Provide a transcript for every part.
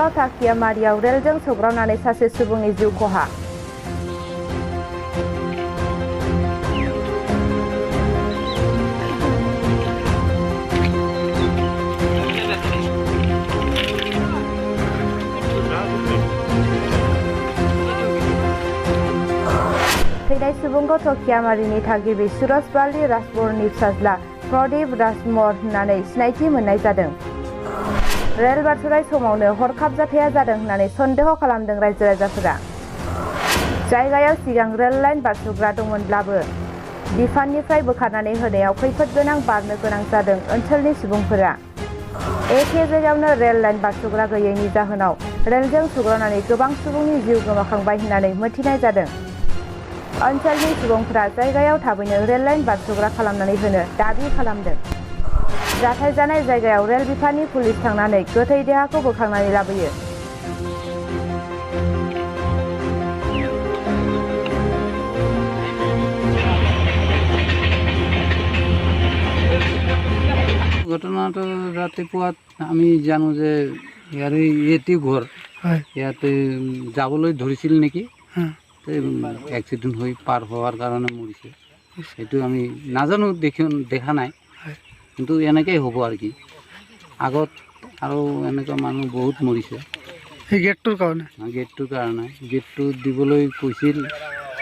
सिबुंगाव थाकियामारियाव रेलजों सौग्रावनानै सासे सुबुंनि जिउ खहा। थैनाय सुबुंखौ थाकियामारिनि थागिबि सुरजबाली राजबरनि फिसाज्ला प्रदीप राजमर होननानै सिनायथि मोननाय जादों। रेल बारस'नाय समावनो हरखाब जाथाया जादों होननानै सन्देह खालामदों रायजो राजाफोरा। जायगायाव सिगां रेल लाइन बारस'ग्रा दंमोनब्लाबो बिफाननिफ्राय बोखारनानै होनायाव खैफोद गोनां बारनो गोनां जादों ओनसोलनि सुबुंफोरा। एखे जायगायावनो रेल लाइन बारस'ग्रा गैयैनि जाहोनाव रेलजों सौग्रावनानै गोबां सुबुंनि जिउ गोमाखांबाय होननानै मिथिनाय जादों। ओनसोलनि सुबुंफोरा जायगायाव थाबैनो रेल लाइन बारस'ग्रा खालामनानै होनो दाबि खालामदों। जाथाय जानाय जायगायाव रेल बिफाननि पुलिस थांनानै गोथै देहाखौ बोखांनानै लाबोयो। ঘটনাটো ৰাতিপুৱাত আমি জানো যে ইয়াৰ এইটো ঘৰ ইয়াতে যাবলৈ ধৰিছিল নেকি, এক্সিডেণ্ট হৈ পাৰ হোৱাৰ কাৰণে মৰিছে। সেইটো আমি নাজানো, দেখা নাই, কিন্তু এনেকেই হ'ব আৰু কি। আগত আৰু এনেকুৱা মানুহ বহুত মৰিছে এই গেটটোৰ কাৰণে। গেটটো দিবলৈ কৈছিল,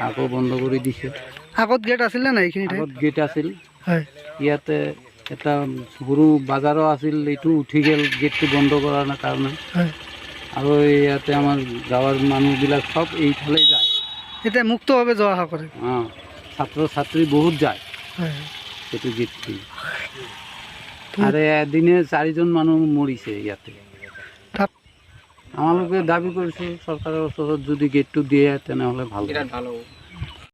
আকৌ বন্ধ কৰি দিছে। আগত গেট আছিল নে নাই? আগত গেট আছিল, ইয়াতে এটা সৰু বাজাৰো আছিল, এইটো উঠি গ'ল গেটটো বন্ধ কৰাৰ কাৰণে। আৰু ইয়াতে আমাৰ গাঁৱৰ মানুহবিলাক চব এইফালে যায়, এতিয়া মুক্তভাৱে যোৱা অহা কৰে। ছাত্ৰ ছাত্ৰী বহুত যায় সেইটো গেটটো। আৰু এদিনে 4জন মানুহ মৰিছে ইয়াতে। আমালোকে দাবী কৰিছোঁ চৰকাৰৰ ওচৰত, যদি গেটটো দিয়ে তেনেহ'লে ভাল হ'ব।